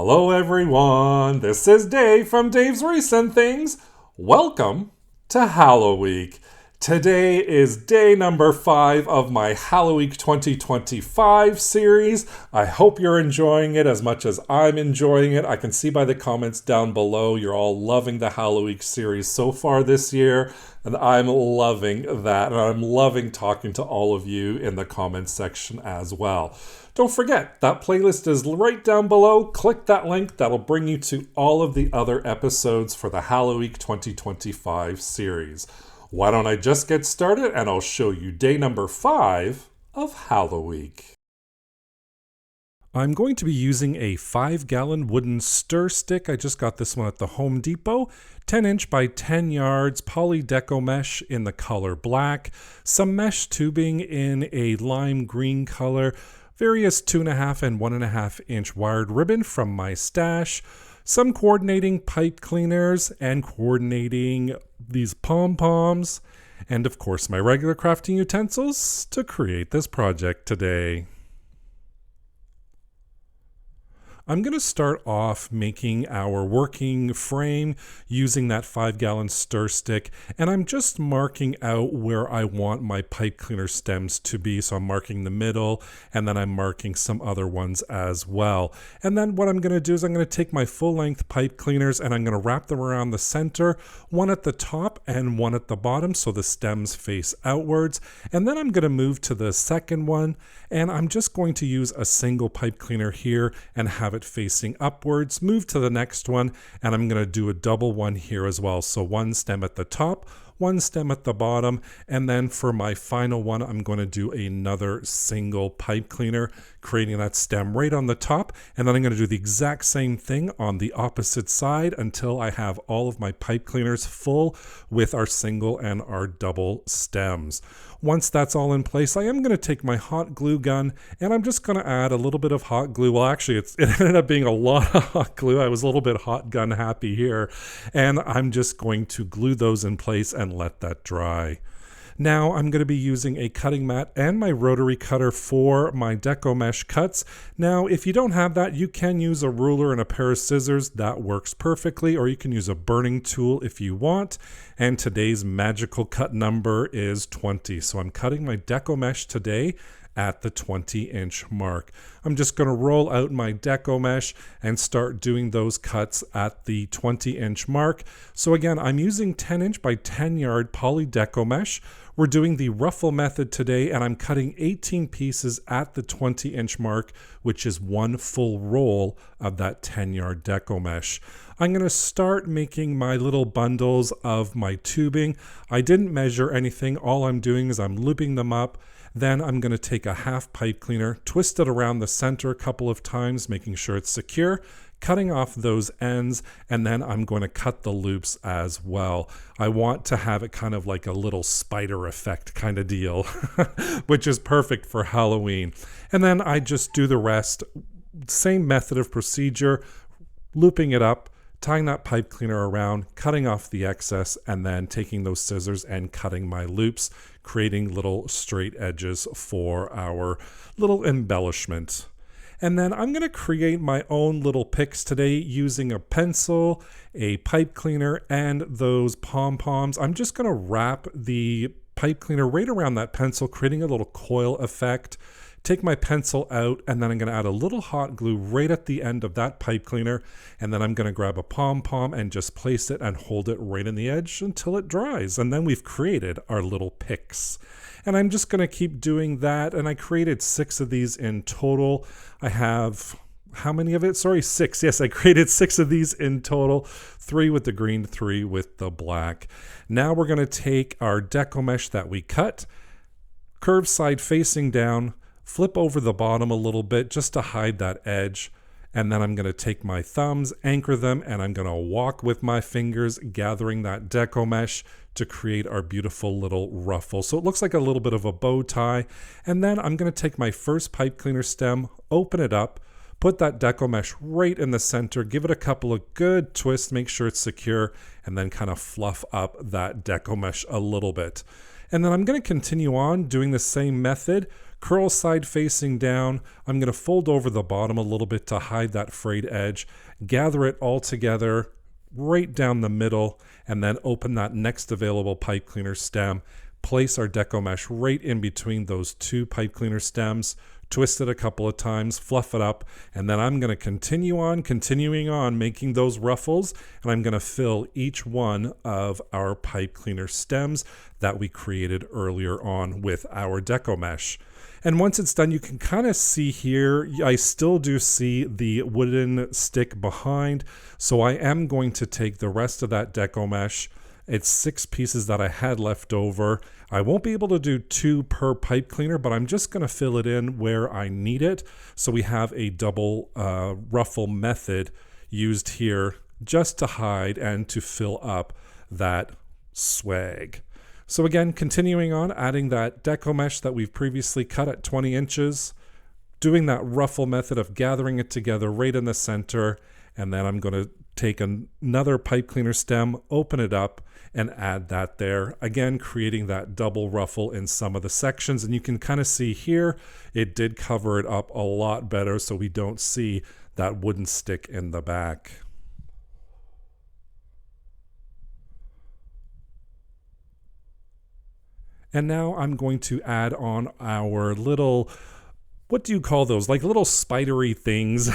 Hello everyone, this is Dave from Dave's Wreaths and Things. Welcome to Halloweek. Today is day number 5 of my Halloweek 2025 series. I hope you're enjoying it as much as I'm enjoying it. I can see by the comments down below you're all loving the Halloweek series so far this year, and I'm loving that, and I'm loving talking to all of you in the comments section as well. Don't forget, that playlist is right down below. Click that link. That'll bring you to all of the other episodes for the Halloweek 2025 series. Why don't I just get started and I'll show you day number 5 of Halloweek. I'm going to be using a 5-gallon wooden stir stick. I just got this one at the Home Depot. 10-inch by 10 yards poly deco mesh in the color black. Some mesh tubing in a lime green color. Various 2.5 and 1.5 inch wired ribbon from my stash. Some coordinating pipe cleaners and coordinating these pom-poms. And of course my regular crafting utensils to create this project today. I'm going to start off making our working frame using that 5-gallon stir stick, and I'm just marking out where I want my pipe cleaner stems to be. So I'm marking the middle, and then I'm marking some other ones as well. And then what I'm going to do is I'm going to take my full-length pipe cleaners and I'm going to wrap them around the center, one at the top and one at the bottom so the stems face outwards. And then I'm going to move to the second one, and I'm just going to use a single pipe cleaner here and have it facing upwards. Move to the next one, and I'm going to do a double one here as well. So one stem at the top, one stem at the bottom, and then for my final one I'm going to do another single pipe cleaner, creating that stem right on the top, and then I'm going to do the exact same thing on the opposite side until I have all of my pipe cleaners full with our single and our double stems. Once that's all in place, I am going to take my hot glue gun and I'm just going to add a little bit of hot glue. Well, actually, it ended up being a lot of hot glue. I was a little bit hot gun happy here. And I'm just going to glue those in place and let that dry. Now I'm going to be using a cutting mat and my rotary cutter for my deco mesh cuts. Now, if you don't have that, you can use a ruler and a pair of scissors. That works perfectly, or you can use a burning tool if you want. And today's magical cut number is 20. So I'm cutting my deco mesh today at the 20-inch mark. I'm just going to roll out my deco mesh and start doing those cuts at the 20-inch mark. So again, I'm using 10-inch by 10-yard poly deco mesh. We're doing the ruffle method today, and I'm cutting 18 pieces at the 20-inch mark, which is one full roll of that 10-yard deco mesh. I'm going to start making my little bundles of my tubing. I didn't measure anything. All I'm doing is I'm looping them up. Then I'm going to take a half pipe cleaner, twist it around the center a couple of times, making sure it's secure, cutting off those ends, and then I'm going to cut the loops as well. I want to have it kind of like a little spider effect kind of deal, which is perfect for Halloween. And then I just do the rest. Same method of procedure, looping it up, tying that pipe cleaner around, cutting off the excess, and then taking those scissors and cutting my loops, creating little straight edges for our little embellishment. And then I'm going to create my own little picks today using a pencil, a pipe cleaner, and those pom-poms. I'm just going to wrap the pipe cleaner right around that pencil, creating a little coil effect. Take my pencil out, and then I'm going to add a little hot glue right at the end of that pipe cleaner, and then I'm going to grab a pom-pom and just place it and hold it right in the edge until it dries. And then we've created our little picks. And I'm just going to keep doing that, and I created 6 of these in total. I have, how many of it? Sorry, 6. Yes, I created 6 of these in total. 3 with the green, 3 with the black. Now we're going to take our deco mesh that we cut, curved side facing down, flip over the bottom a little bit just to hide that edge. And then I'm going to take my thumbs, anchor them, and I'm going to walk with my fingers, gathering that deco mesh to create our beautiful little ruffle. So it looks like a little bit of a bow tie. And then I'm going to take my first pipe cleaner stem, open it up, put that deco mesh right in the center, give it a couple of good twists, make sure it's secure, and then kind of fluff up that deco mesh a little bit. And then I'm going to continue on doing the same method, curl side facing down. I'm going to fold over the bottom a little bit to hide that frayed edge, gather it all together right down the middle, and then open that next available pipe cleaner stem. Place our deco mesh right in between those two pipe cleaner stems, twist it a couple of times, fluff it up, and then I'm going to continuing on making those ruffles, and I'm going to fill each one of our pipe cleaner stems that we created earlier on with our deco mesh. And once it's done, you can kind of see here, I still do see the wooden stick behind, so I am going to take the rest of that deco mesh. It's 6 pieces that I had left over. I won't be able to do 2 per pipe cleaner, but I'm just going to fill it in where I need it. So we have a double ruffle method used here just to hide and to fill up that swag. So again, continuing on, adding that deco mesh that we've previously cut at 20 inches, doing that ruffle method of gathering it together right in the center, and then I'm going to take another pipe cleaner stem, open it up, and add that there. Again, creating that double ruffle in some of the sections. And you can kind of see here, it did cover it up a lot better so we don't see that wooden stick in the back. And now I'm going to add on our little, what do you call those? Like little spidery things.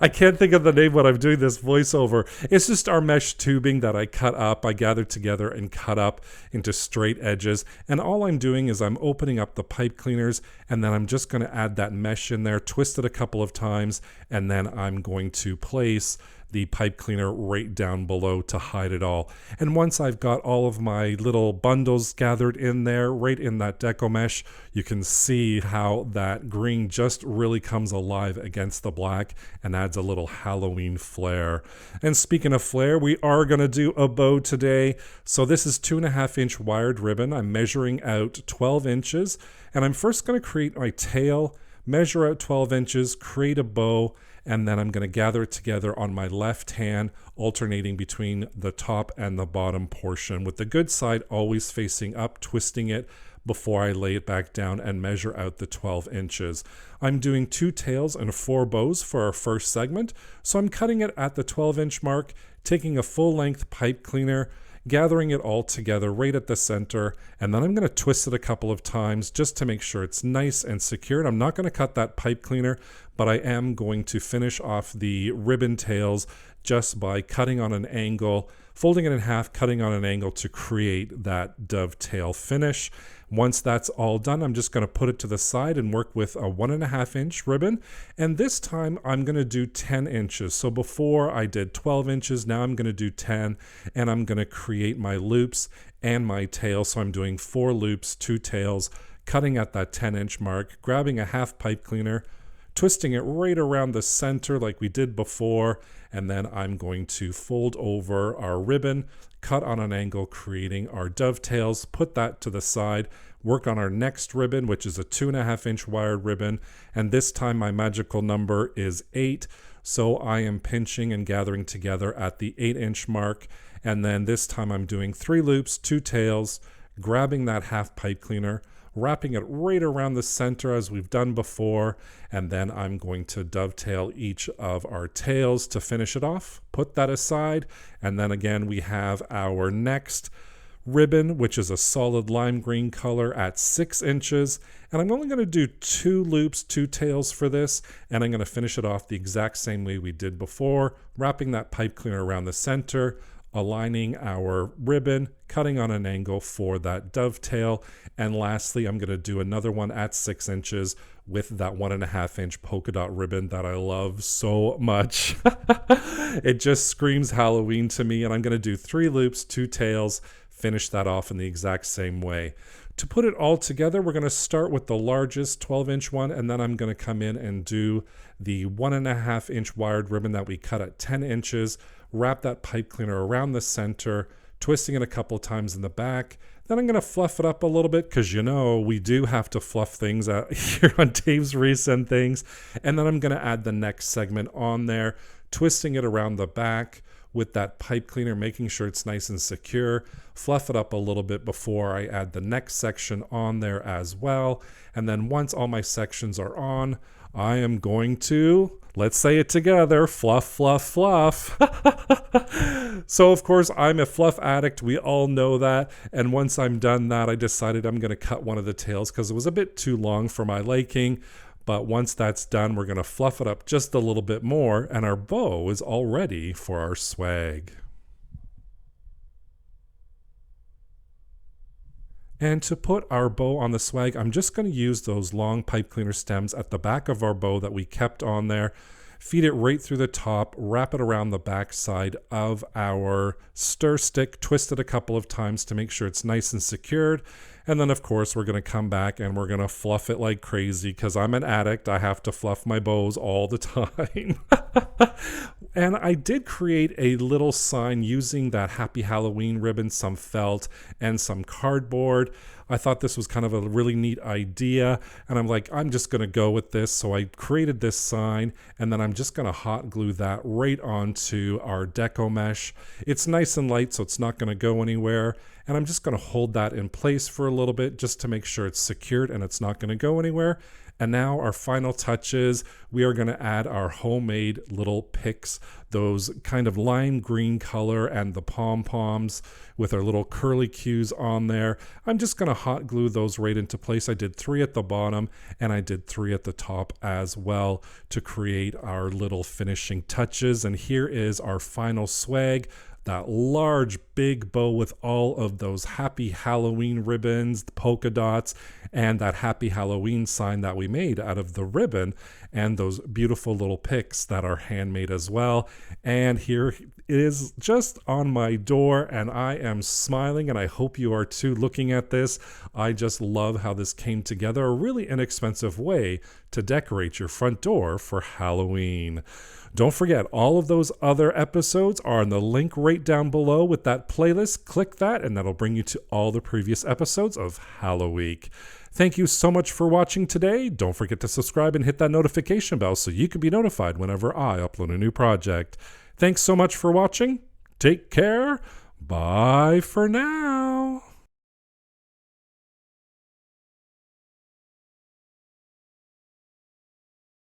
I can't think of the name when I'm doing this voiceover. It's just our mesh tubing that I cut up. I gathered together and cut up into straight edges. And all I'm doing is I'm opening up the pipe cleaners, and then I'm just going to add that mesh in there, twist it a couple of times, and then I'm going to place the pipe cleaner right down below to hide it all. And once I've got all of my little bundles gathered in there, right in that deco mesh, you can see how that green just really comes alive against the black and adds a little Halloween flair. And speaking of flair, we are going to do a bow today. So this is 2.5 inch wired ribbon. I'm measuring out 12 inches, and I'm first going to create my tail, measure out 12 inches, create a bow, and then I'm going to gather it together on my left hand, alternating between the top and the bottom portion, with the good side always facing up, twisting it before I lay it back down and measure out the 12 inches. I'm doing 2 tails and 4 bows for our first segment, so I'm cutting it at the 12-inch mark, taking a full-length pipe cleaner, gathering it all together right at the center, and then I'm going to twist it a couple of times just to make sure it's nice and secured. I'm not going to cut that pipe cleaner, but I am going to finish off the ribbon tails just by cutting on an angle, folding it in half, cutting on an angle to create that dovetail finish. Once that's all done, I'm just going to put it to the side and work with a 1.5 inch ribbon. And this time I'm going to do 10 inches. So before I did 12 inches, now I'm going to do 10, and I'm going to create my loops and my tail. So I'm doing 4 loops, 2 tails, cutting at that 10-inch mark, grabbing a half pipe cleaner, twisting it right around the center like we did before, and then I'm going to fold over our ribbon, cut on an angle, creating our dovetails, put that to the side, work on our next ribbon, which is a 2.5 inch wired ribbon, and this time my magical number is 8, so I am pinching and gathering together at the 8-inch mark, and then this time I'm doing 3 loops, 2 tails, grabbing that half pipe cleaner, wrapping it right around the center as we've done before, and then I'm going to dovetail each of our tails to finish it off, put that aside, and then again we have our next ribbon, which is a solid lime green color at 6 inches, and I'm only going to do 2 loops, 2 tails for this, and I'm going to finish it off the exact same way we did before, wrapping that pipe cleaner around the center, aligning our ribbon, cutting on an angle for that dovetail, and lastly I'm going to do another one at 6 inches with that 1.5 inch polka dot ribbon that I love so much. It just screams Halloween to me, and I'm going to do 3 loops, 2 tails, finish that off in the exact same way. To put it all together, we're going to start with the largest 12-inch one, and then I'm going to come in and do the 1.5 inch wired ribbon that we cut at 10 inches, wrap that pipe cleaner around the center, twisting it a couple times in the back. Then I'm going to fluff it up a little bit because, you know, we do have to fluff things out here on Dave's Wreaths and things. And then I'm going to add the next segment on there, twisting it around the back, with that pipe cleaner, making sure it's nice and secure. Fluff it up a little bit before I add the next section on there as well. And then once all my sections are on, I am going to, let's say it together, fluff, fluff, fluff. So of course I'm a fluff addict. We all know that. And once I'm done that, I decided I'm going to cut one of the tails because it was a bit too long for my liking. But once that's done, we're going to fluff it up just a little bit more, and our bow is all ready for our swag. And to put our bow on the swag, I'm just going to use those long pipe cleaner stems at the back of our bow that we kept on there. Feed it right through the top, wrap it around the back side of our stir stick, twist it a couple of times to make sure it's nice and secured. And then, of course, we're going to come back and we're going to fluff it like crazy because I'm an addict. I have to fluff my bows all the time. And I did create a little sign using that Happy Halloween ribbon, some felt, and some cardboard. I thought this was kind of a really neat idea, and I'm like, I'm just going to go with this. So I created this sign, and then I'm just going to hot glue that right onto our deco mesh. It's nice and light, so it's not going to go anywhere. And I'm just going to hold that in place for a little bit just to make sure it's secured and it's not going to go anywhere. And now our final touches, we are going to add our homemade little picks, those kind of lime green color and the pom-poms with our little curly cues on there. I'm just going to hot glue those right into place. I did 3 at the bottom and I did 3 at the top as well to create our little finishing touches. And here is our final swag. That large big bow with all of those Happy Halloween ribbons, the polka dots, and that Happy Halloween sign that we made out of the ribbon, and those beautiful little picks that are handmade as well. And here it is just on my door, and I am smiling, and I hope you are too looking at this. I just love how this came together, a really inexpensive way to decorate your front door for Halloween. Don't forget, all of those other episodes are in the link right down below with that playlist. Click that and that'll bring you to all the previous episodes of Halloweek. Thank you so much for watching today. Don't forget to subscribe and hit that notification bell so you can be notified whenever I upload a new project. Thanks so much for watching. Take care. Bye for now.